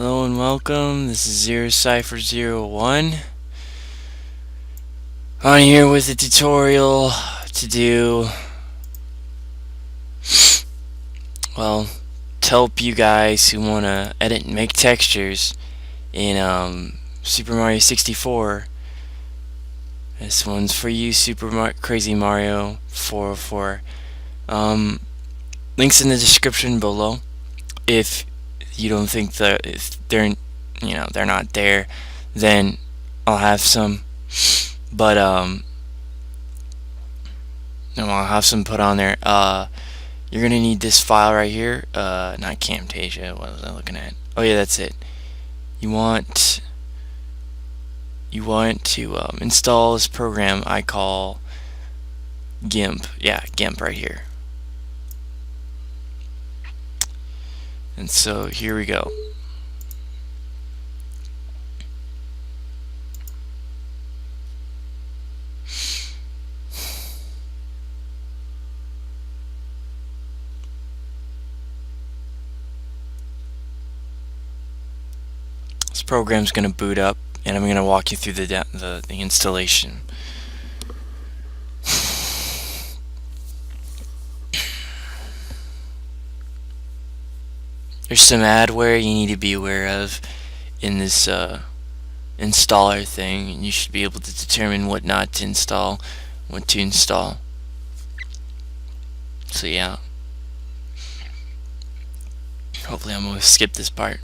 Hello and welcome. This is ZeroCypher01. I'm here with a tutorial to do, well, to help you guys who want to edit and make textures in Super Mario 64. This one's for you, Crazy Mario 404. Links in the description below. If you don't think that if they're not there, then I'll have some. But I'll have some put on there. You're gonna need this file right here. Not Camtasia. What was I looking at? Oh yeah, that's it. You want to install this program I call GIMP. Yeah, GIMP right here. And so here we go. This program's gonna boot up, and I'm gonna walk you through the installation. There's some adware you need to be aware of in this installer thing, and you should be able to determine what not to install, what to install. So yeah, hopefully I'm gonna skip this part.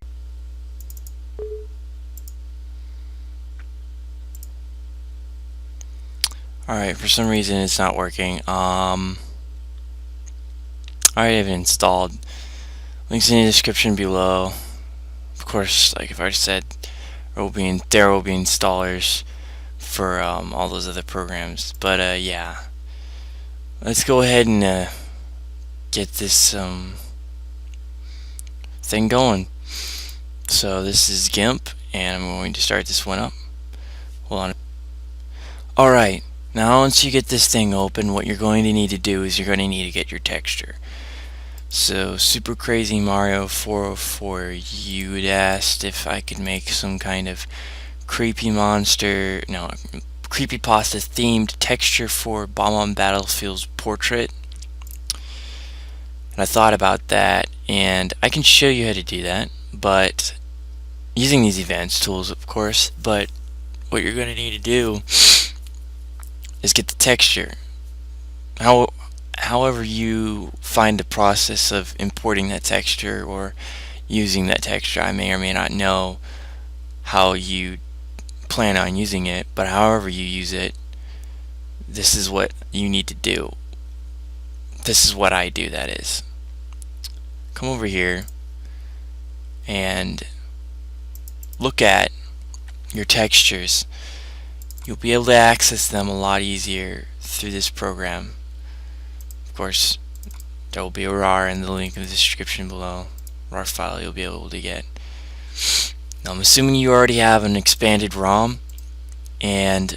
Alright, for some reason it's not working. I already have it installed. Links in the description below. Of course, like I've already said, there will be installers for all those other programs. But yeah, let's go ahead and get this thing going. So this is GIMP, and I'm going to start this one up. Hold on. Alright, now once you get this thing open, what you're going to need to do is you're going to need to get your texture. So Super Crazy Mario 404, you'd asked if I could make some kind of creepypasta themed texture for Bomb on Battlefield's portrait. And I thought about that, and I can show you how to do that, but using these advanced tools, of course. But what you're going to need to do is get the texture. However you find the process of importing that texture or using that texture, I may or may not know how you plan on using it, but however you use it, this is what you need to do. This is what I do, that is. Come over here and look at your textures. You'll be able to access them a lot easier through this program. Of course, there will be a RAR in the link in the description below. RAR file you'll be able to get. Now I'm assuming you already have an expanded ROM and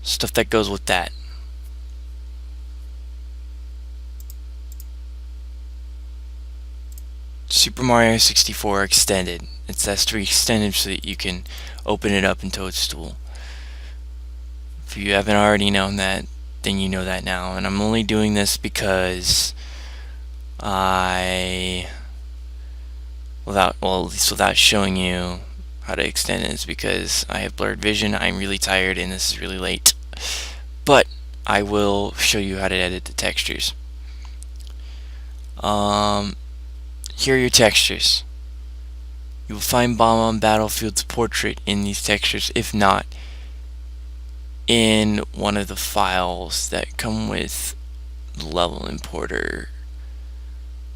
stuff that goes with that. Super Mario 64 extended. It says to be extended so that you can open it up in Toadstool. If you haven't already known that, then you know that now. And I'm only doing this because at least without showing you how to extend it, is because I have blurred vision, I'm really tired, and this is really late. But I will show you how to edit the textures. Here are your textures. You will find Bomb on Battlefield's portrait in these textures, if not in one of the files that come with the level importer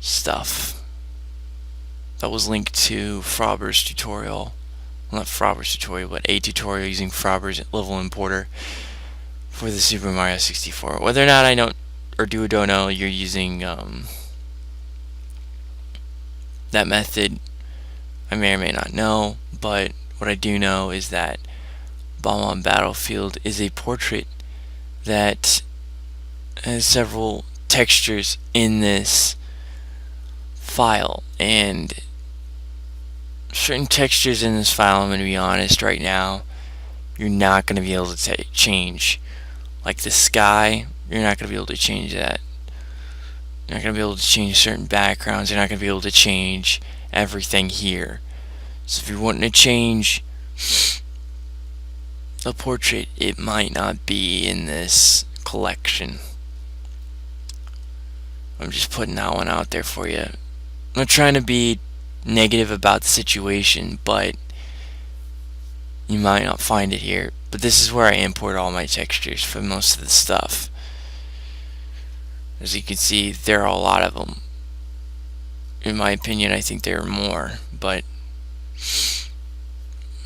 stuff. That was linked to Frobber's tutorial. Well, not Frobber's tutorial, but a tutorial using Frobber's level importer for the Super Mario 64. Whether or not I don't know you're using that method, I may or may not know, but what I do know is that Bomb on Battlefield is a portrait that has several textures in this file, and certain textures in this file, I'm going to be honest right now, you're not going to be able to change. Like the sky, you're not going to be able to change that. You're not going to be able to change certain backgrounds. You're not going to be able to change everything here. So if you're wanting to change the portrait, it might not be in this collection. I'm just putting that one out there for you. I'm not trying to be negative about the situation, but you might not find it here. But this is where I import all my textures for most of the stuff. As you can see, there are a lot of them. In my opinion, I think there are more, but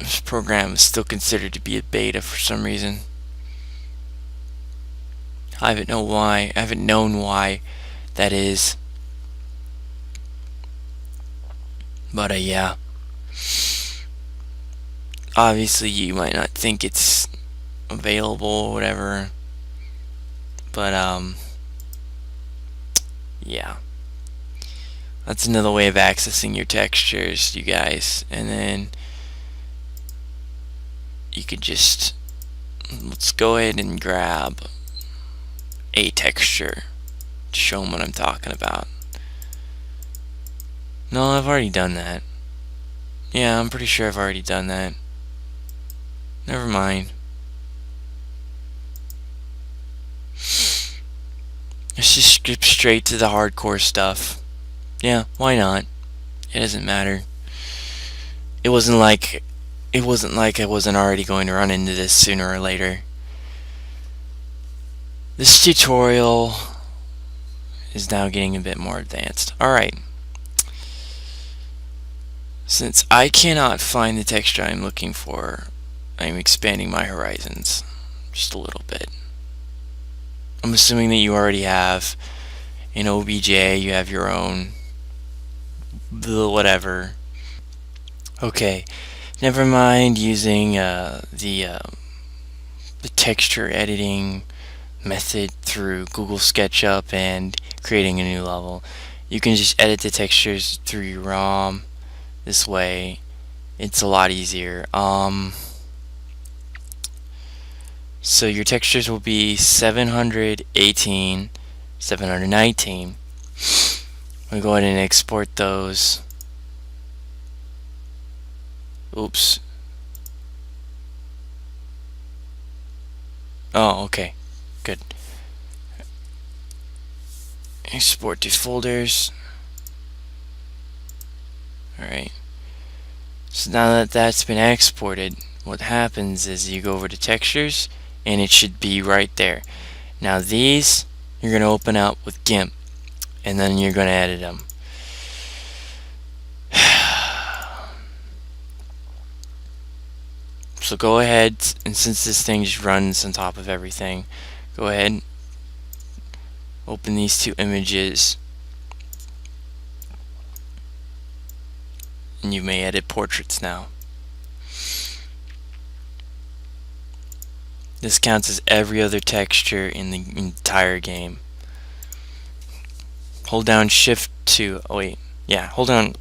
this program is still considered to be a beta for some reason. I haven't known why that is. But yeah. Obviously you might not think it's available or whatever. But yeah. That's another way of accessing your textures, you guys. And then you could just, let's go ahead and grab a texture to show them what I'm talking about. No, I've already done that. Yeah, I'm pretty sure I've already done that. Never mind. Let's just skip straight to the hardcore stuff. Yeah, why not? It doesn't matter. It wasn't like I wasn't already going to run into this sooner or later. This tutorial is now getting a bit more advanced. Alright. Since I cannot find the texture I'm looking for, I'm expanding my horizons just a little bit. I'm assuming that you already have an OBJ, you have your own whatever. Okay, never mind using the texture editing method through Google SketchUp and creating a new level. You can just edit the textures through your ROM. This way, it's a lot easier. So your textures will be 718, 719. We go ahead and export those. Oops. Oh, okay. Good. Export to folders. Alright. So now that that's been exported, what happens is you go over to textures and it should be right there. Now these you're going to open up with GIMP and then you're going to edit them. So go ahead, and since this thing just runs on top of everything, go ahead, open these two images, and you may edit portraits now. This counts as every other texture in the entire game. Hold down Shift to, hold down,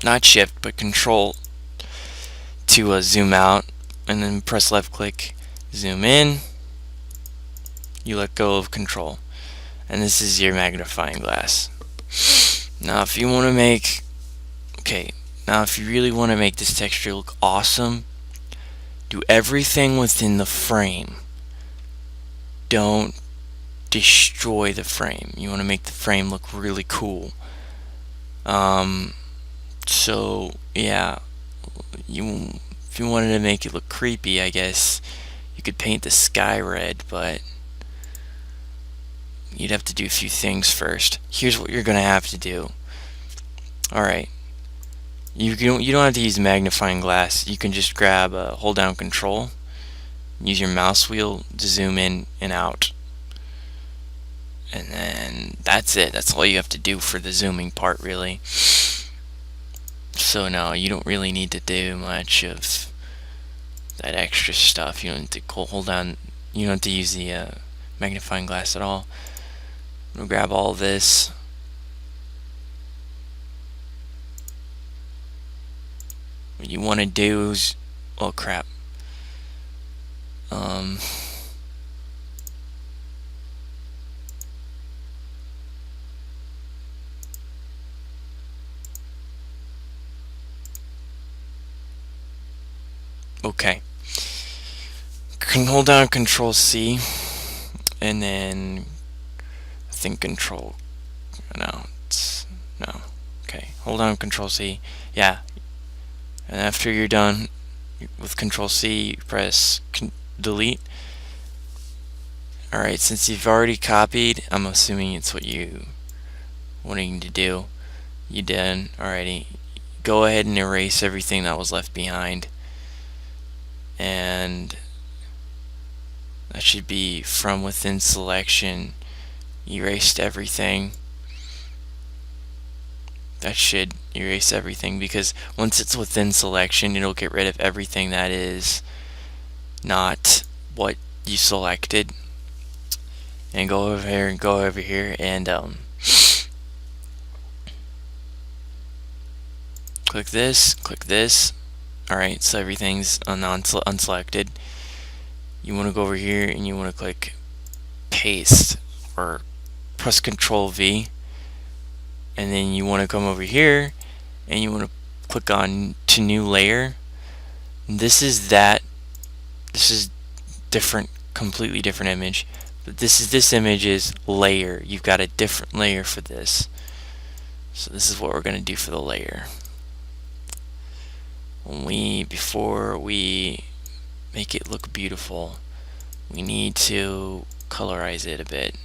not Shift, but Control to zoom out, and then press left click, zoom in, you let go of Control, and this is your magnifying glass. Now if you want to make, if you really want to make this texture look awesome, do everything within the frame. Don't destroy the frame. You want to make the frame look really cool. So yeah, if you wanted to make it look creepy, I guess you could paint the sky red, but you'd have to do a few things first. Here's what you're gonna have to do. Alright, you don't have to use magnifying glass. You can just grab hold down Control, use your mouse wheel to zoom in and out, and then that's it. That's all you have to do for the zooming part, really. So no, you don't really need to do much of that extra stuff. You don't need to hold down. You don't have to use the magnifying glass at all. I'm gonna grab all this. what you want to do is, oh crap, okay, can hold down Control C, and then I think Control, no, no, okay, hold down Control C, yeah, and after you're done with Control C, press delete. Alright, since you've already copied, I'm assuming it's what you wanting to do. You did already. Go ahead and erase everything that was left behind, and that should be from within selection. Erased everything. That should erase everything, because once it's within selection, it'll get rid of everything that is not what you selected. And go over here and go over here and click this, click this. Alright, so everything's unselected. You want to go over here and you want to click paste, or press Control V, and then you want to come over here and you want to click on to new layer. This is different, completely different image, but this image is layer. You've got a different layer for this, so this is what we're going to do for the layer. Before we make it look beautiful, we need to colorize it a bit.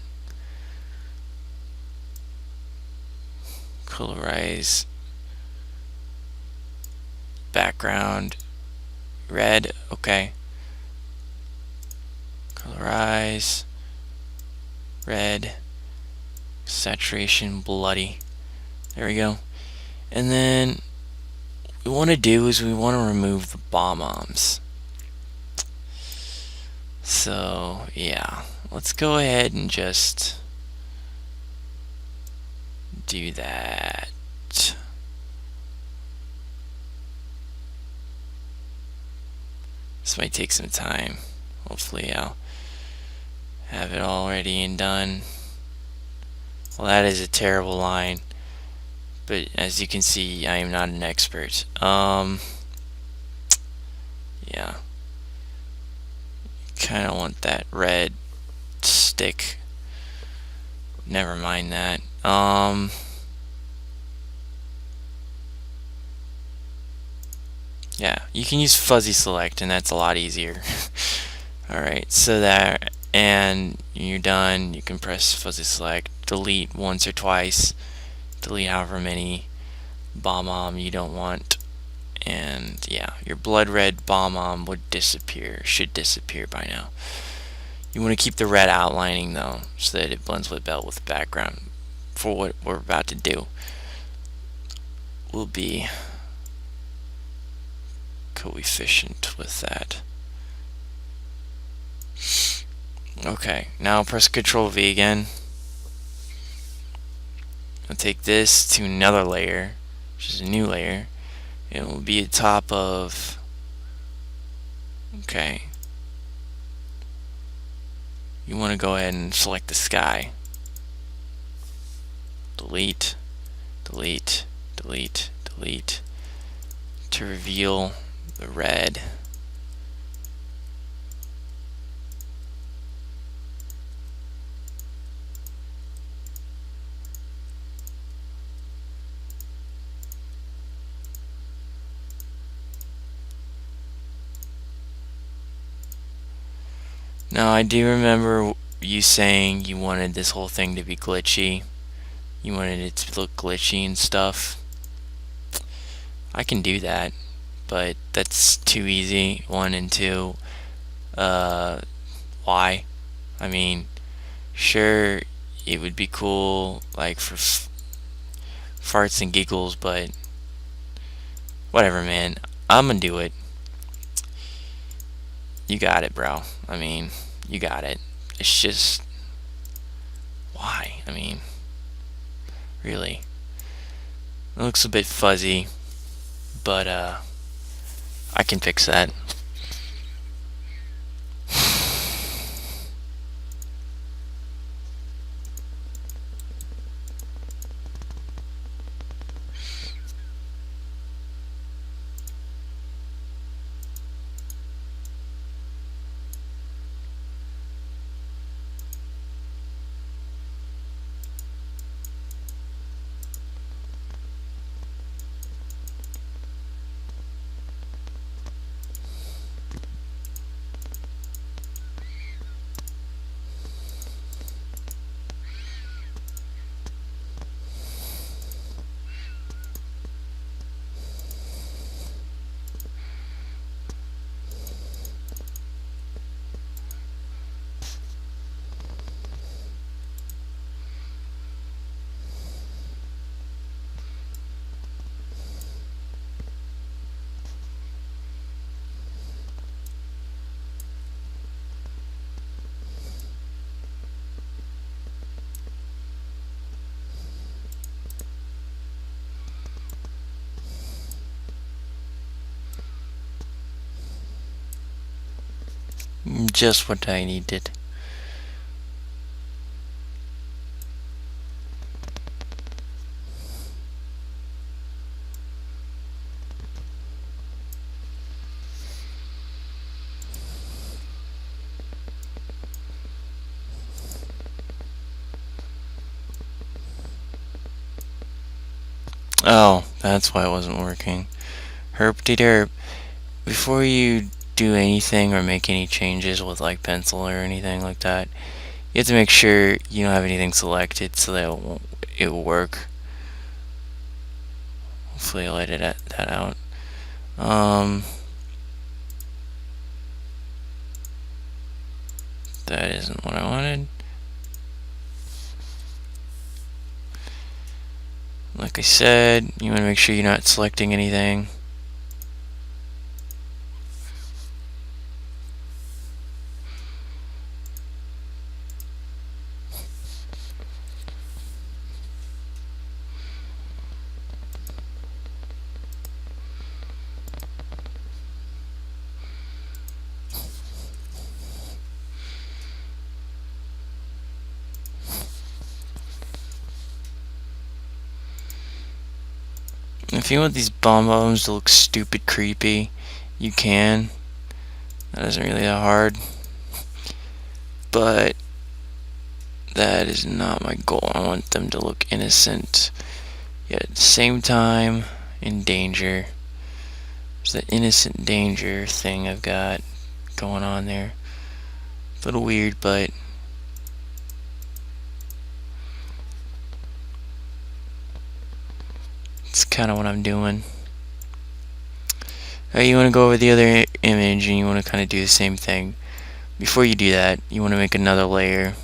Colorize background red, okay. Colorize red, saturation bloody. There we go. And then what we want to do is we want to remove the bomb-oms. So yeah, let's go ahead and just do that. This might take some time. Hopefully I'll have it all ready and done. Well, that is a terrible line, but as you can see, I am not an expert. Yeah, kind of want that red stick. Never mind that. Yeah, you can use fuzzy select, and that's a lot easier. Alright, so that, and you're done. You can press fuzzy select, delete once or twice, delete however many bomb-om you don't want, and yeah, your blood red bomb-om would disappear, should disappear by now. You want to keep the red outlining though, so that it blends with the background. For what we're about to do will be coefficient with that. Okay, now press Control V again. I'll take this to another layer, which is a new layer. It will be at top of, okay, you want to go ahead and select the sky. Delete, delete, delete, delete, to reveal the red. Now I do remember you saying you wanted this whole thing to be glitchy. You wanted it to look glitchy and stuff. I can do that, but that's too easy. 1 and 2. Why? I mean, sure, it would be cool, like for farts and giggles, but whatever, man. I'm gonna do it. You got it, bro. I mean, you got it. It's just, why? I mean, really. It looks a bit fuzzy, but I can fix that. Just what I needed. Oh, that's why it wasn't working. Herp-de-derp. Before you do anything or make any changes with like pencil or anything like that, you have to make sure you don't have anything selected so that it will work. Hopefully I'll edit that out. That isn't what I wanted. Like I said, you want to make sure you're not selecting anything. If you want these bombs to look stupid creepy, you can. That isn't really that hard. But that is not my goal. I want them to look innocent, yet at the same time in danger. There's that innocent danger thing I've got going on there. A little weird, but it's kind of what I'm doing. You want to go over the other image and you want to kind of do the same thing. Before you do that, you want to make another layer.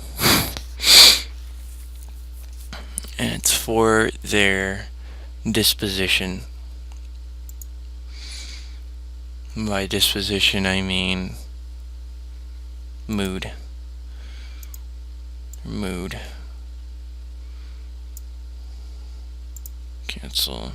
And it's for their disposition. By disposition, I mean mood. Mood. Cancel.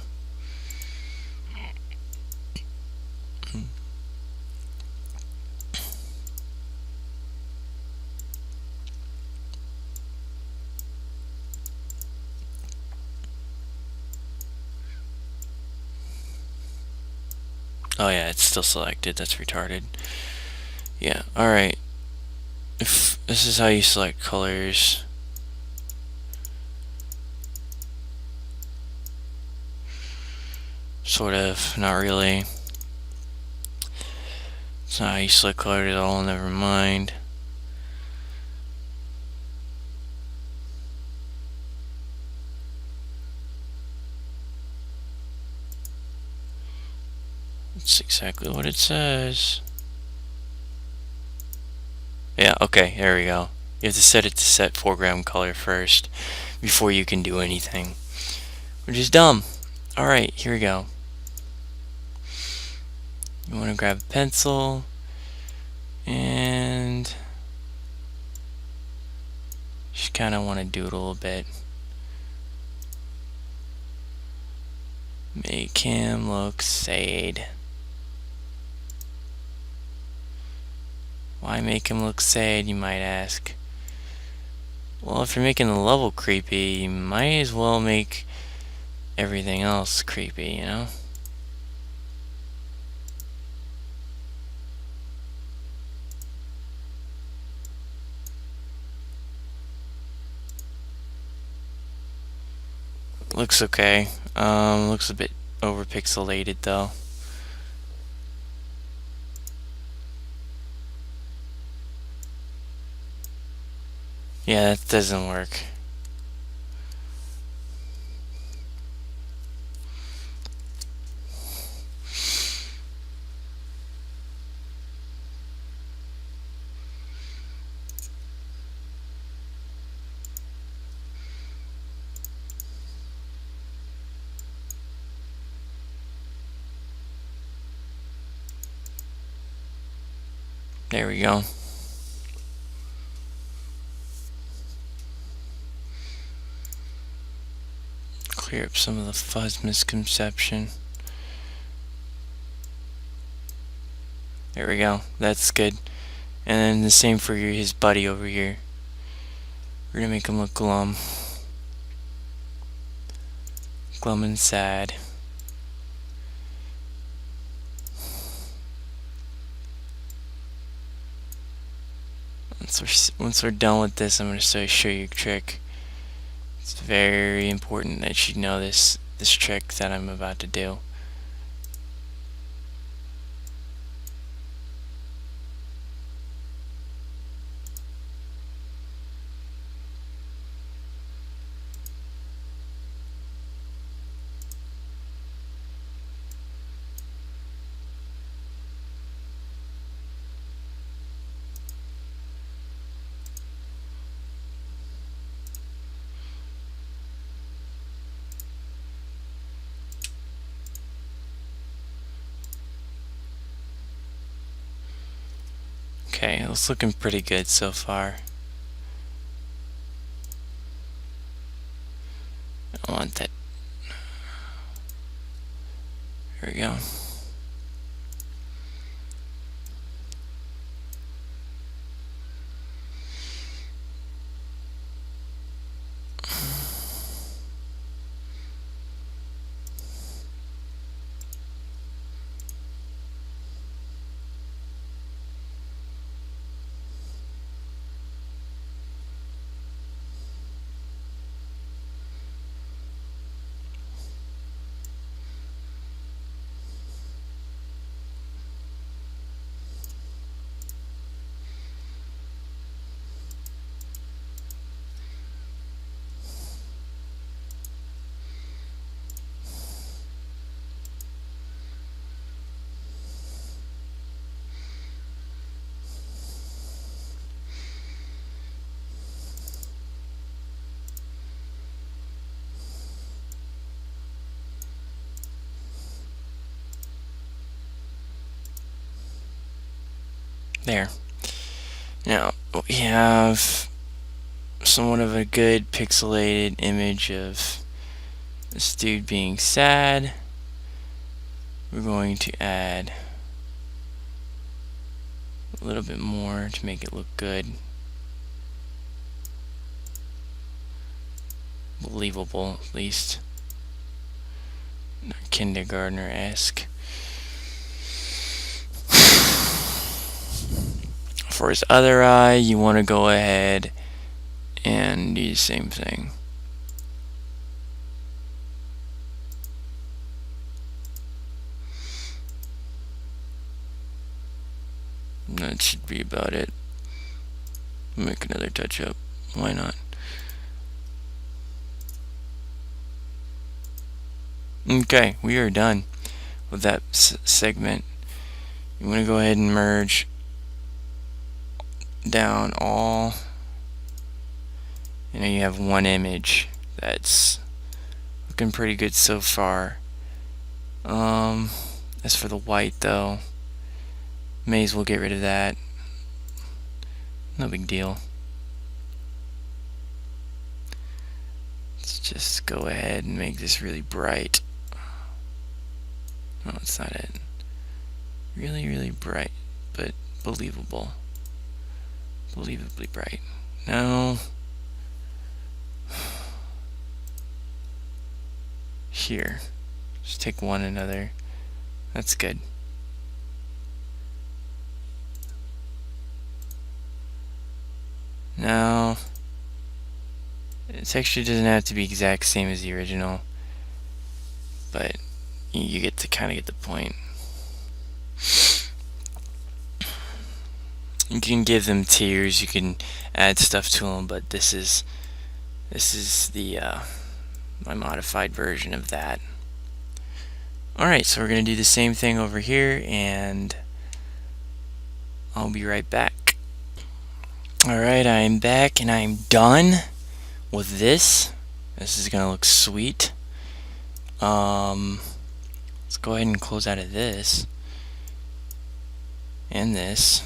Oh yeah, it's still selected. That's retarded. Yeah, alright. If this is how you select colors. Sort of, not really. It's not how you select colors at all, never mind. That's exactly what it says. Yeah, okay, there we go. You have to set it to set foreground color first before you can do anything, which is dumb. Alright, here we go. You want to grab a pencil and just kind of want to do it a little bit. Make him look sad. Why make him look sad, you might ask? Well, if you're making the level creepy, you might as well make everything else creepy, you know? Looks okay. Looks a bit over pixelated though. Yeah, that doesn't work. There we go. Clear up some of the fuzz misconception. There we go. That's good. And then the same for his buddy over here. We're gonna make him look glum. Glum and sad. Once we're done with this, I'm going to show you a trick. It's very important that you know this trick that I'm about to do. Okay, it's looking pretty good so far. I want that. There we go. There. Now we have somewhat of a good pixelated image of this dude being sad. We're going to add a little bit more to make it look good. Believable, at least. Not kindergartner-esque. For his other eye, you want to go ahead and do the same thing. That should be about it. Make another touch up. Why not? Okay, we are done with that segment. You want to go ahead and merge down all. You know, you have one image that's looking pretty good so far. As for the white though, may as well get rid of that. No big deal. Let's just go ahead and make this really bright. No, it's not it. Really, really bright, but believable. Unbelievably bright. Now, here. Just take one another. That's good. Now, the texture doesn't have to be exact same as the original, but you get to kind of get the point. You can give them tiers, you can add stuff to them, but this is the my modified version of that. Alright, so we're going to do the same thing over here, and I'll be right back. Alright, I'm back and I'm done with this. This is going to look sweet. Let's go ahead and close out of this and this.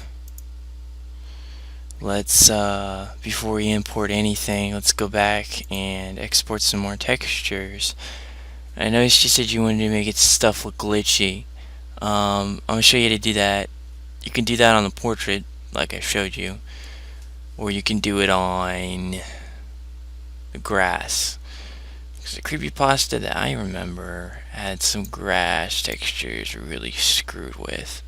Let's, before we import anything, let's go back and export some more textures. I noticed you said you wanted to make it stuff look glitchy. I'm going to show you how to do that. You can do that on the portrait, like I showed you, or you can do it on the grass. Because the creepypasta that I remember had some grass textures really screwed with.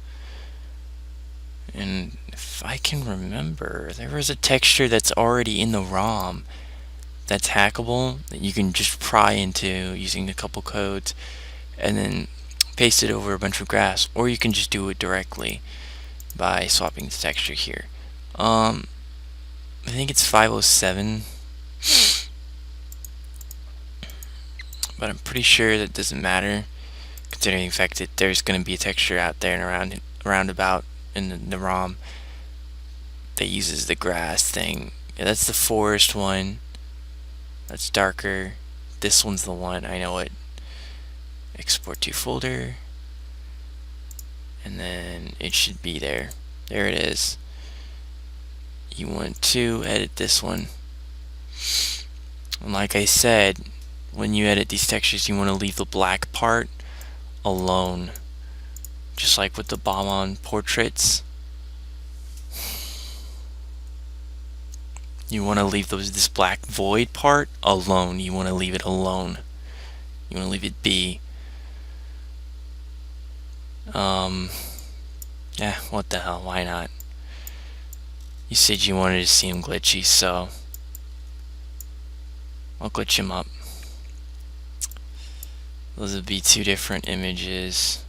And if I can remember, there was a texture that's already in the ROM that's hackable that you can just pry into using a couple codes and then paste it over a bunch of grass, or you can just do it directly by swapping the texture here. I think it's 507, but I'm pretty sure that doesn't matter, considering the fact that there's going to be a texture out there and around about in the ROM that uses the grass thing. Yeah, that's the forest one. That's darker. This one's the one. I know it. Export to folder, and then it should be there. There it is. You want to edit this one, and like I said, when you edit these textures, you want to leave the black part alone, just like with the bomb on portraits. You want to leave this black void part alone. You want to leave it alone. You want to leave it be. Yeah, what the hell, why not? You said you wanted to see him glitchy, so I'll glitch him up. Those would be two different images.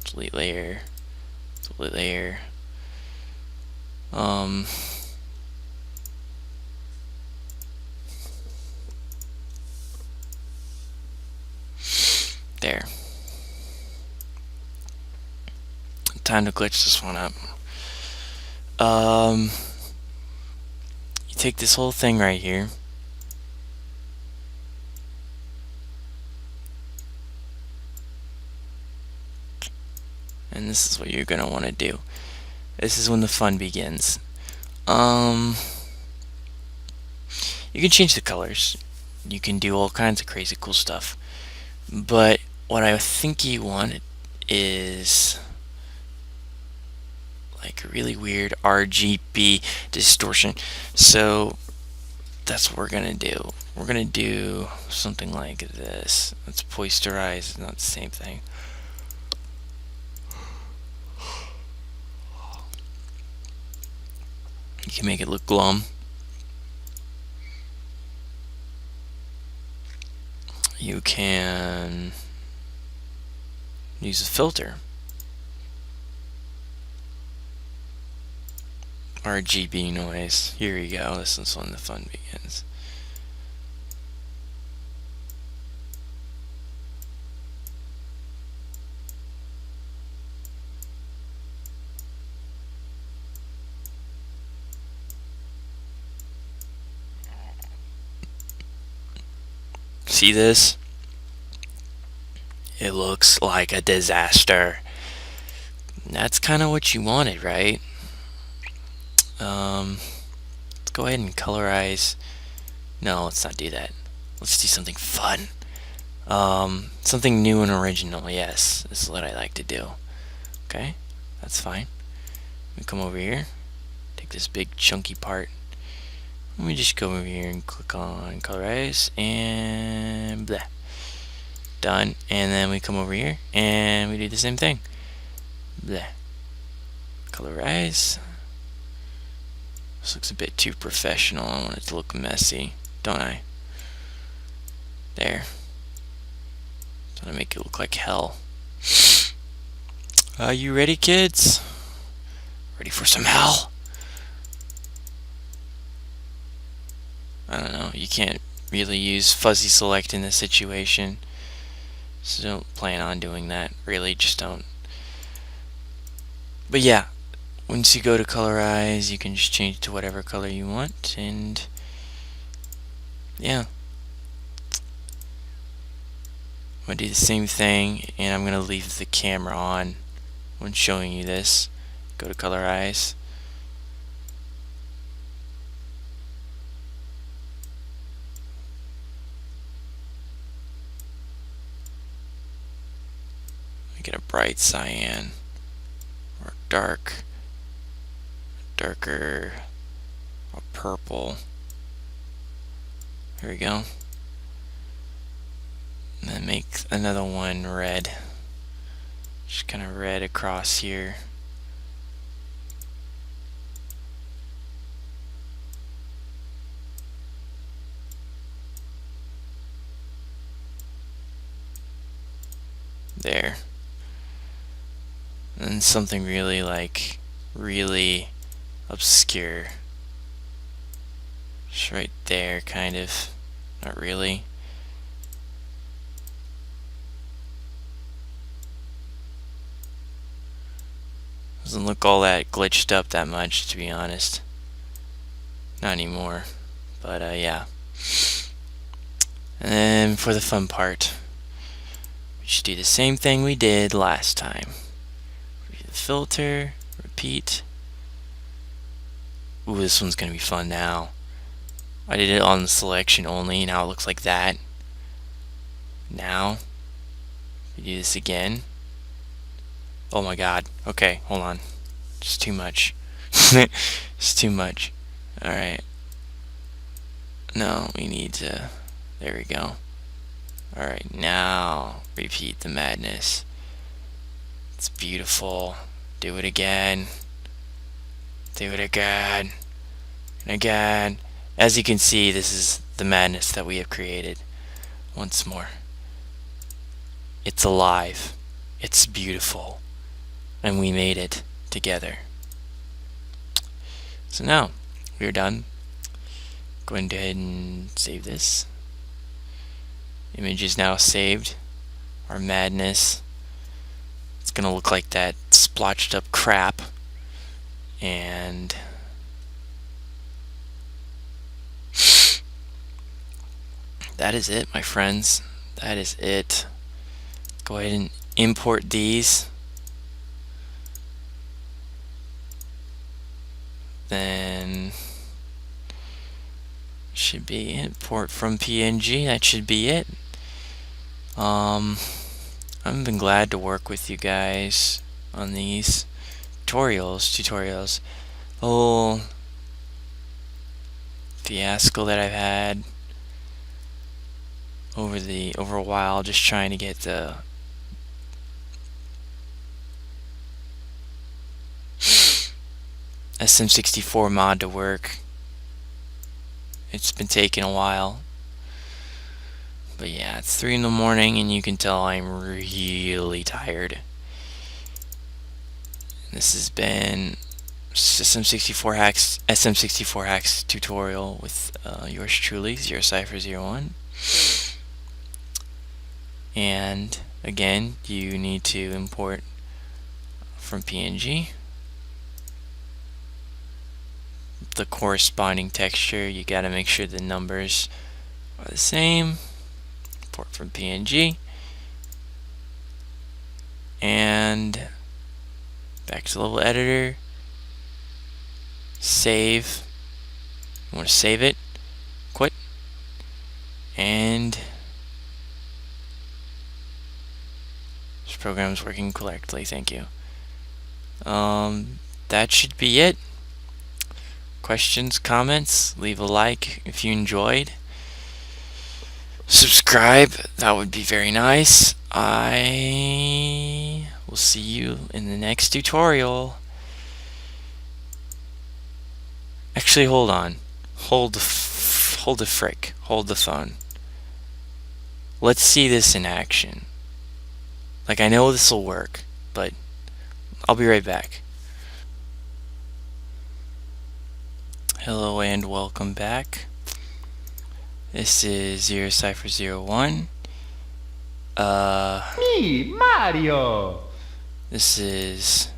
Delete layer. Delete layer. There. Time to glitch this one up. You take this whole thing right here. And this is what you're gonna want to do. This is when the fun begins. You can change the colors. You can do all kinds of crazy cool stuff. But what I think you want is like a really weird RGB distortion. So that's what we're gonna do. We're gonna do something like this. Let's posterize, it's not the same thing. You can make it look glum. You can use a filter. RGB noise. Here we go. This is when the fun begins. See this? It looks like a disaster. That's kind of what you wanted, right? Let's go ahead and colorize. No, let's not do that. Let's do something fun. Something new and original. Yes, this is what I like to do. Okay, that's fine. We come over here, take this big chunky part. Let me just go over here and click on colorize and blah. Done. And then we come over here and we do the same thing. Blah. Colorize. This looks a bit too professional. I want it to look messy, don't I? There. Trying to make it look like hell. Are you ready, kids? Ready for some hell? I don't know. You can't really use fuzzy select in this situation, so don't plan on doing that. Really, just don't. But yeah, once you go to colorize, you can just change it to whatever color you want, and yeah. I'm going to do the same thing, and I'm going to leave the camera on when showing you this. Go to colorize. Get a bright cyan or darker or purple. Here we go. And then make another one red. Just kind of red across here. There. And something really really obscure. Just right there, kind of. Not really. Doesn't look all that glitched up that much, to be honest. Not anymore. But yeah. And then for the fun part, we should do the same thing we did last time. Filter, repeat. Ooh, this one's gonna be fun now. I did it on the selection only, now it looks like that. Now, we do this again. Oh my god. Okay, hold on. Just too much. It's too much. Alright. No, we need to... There we go. Alright, now repeat the madness. It's beautiful. Do it again. Do it again. And again. As you can see, this is the madness that we have created. Once more. It's alive. It's beautiful. And we made it together. So now, we're done. Go ahead and save this. Image is now saved. Our madness. It's gonna look like that splotched up crap. And that is it, my friends. That is it. Go ahead and import these. Then should be import from PNG. That should be it. I've been glad to work with you guys on these tutorials. The whole fiasco that I've had over a while, just trying to get the SM64 mod to work. It's been taking a while. But yeah, it's 3 in the morning and you can tell I'm really tired. This has been SM64 hacks tutorial with yours truly, ZeroCypher01. And again, you need to import from PNG the corresponding texture. You gotta make sure the numbers are the same. Import from PNG, and back to level editor, save. You want to save it, quit, and this program is working correctly. Thank you. that should be it. Questions, comments, leave a like if you enjoyed. Subscribe, that would be very nice. I will see you in the next tutorial. Actually, hold on. Hold the phone. Let's see this in action. Like, I know this will work, but I'll be right back. Hello and welcome back. This is 0Cypher01. Me, Mario. This is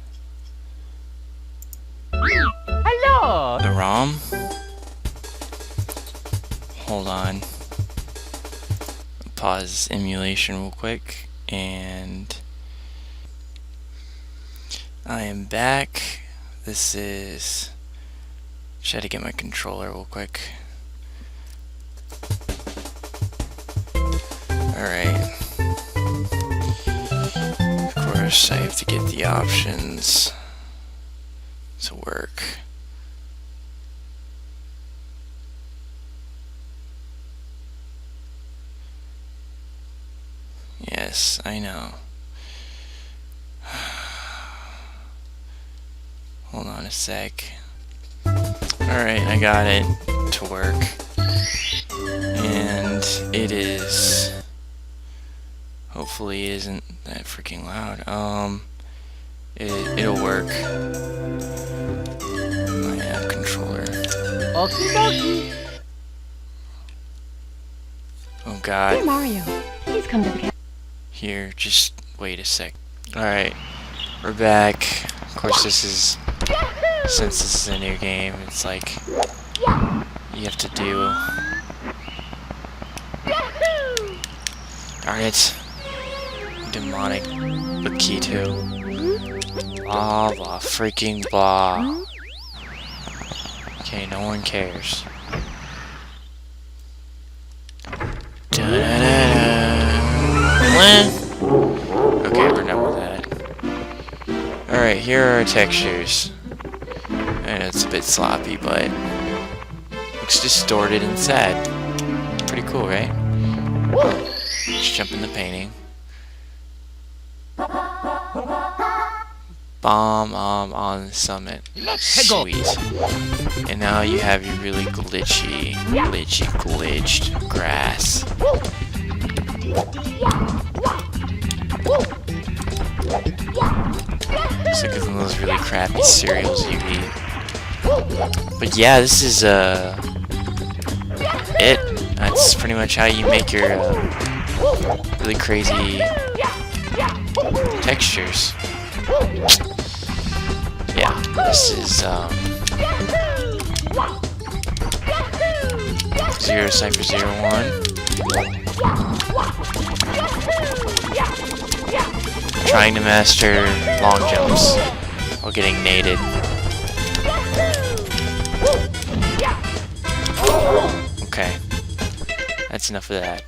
Hello. the ROM. Hold on. Pause emulation real quick, and I am back. This is. Try to get my controller real quick. Alright. Of course, I have to get the options to work. Yes, I know. Hold on a sec. Alright, I got it to work. And it is... Hopefully it isn't that freaking loud. It'll work. My app controller. Okie dokie. Oh god. Hey Mario, please come to the camp. Here, just wait a sec. Alright, we're back. Of course, this is... Since this is a new game, it's like... You have to do... Darn it. Demonic Akito. Blah blah freaking blah. Okay, no one cares. Okay, we're done with that. Alright, here are our textures. And it's a bit sloppy, but looks distorted and sad. Pretty cool, right? Let's jump in the painting. Bomb on the summit. Sweet. And now you have your really glitched grass. Looks like one of those really crappy cereals you eat. But yeah, this is it. That's pretty much how you make your really crazy textures. Yeah, this is 0Cypher01. Trying to master long jumps while getting naded. Okay, that's enough of that.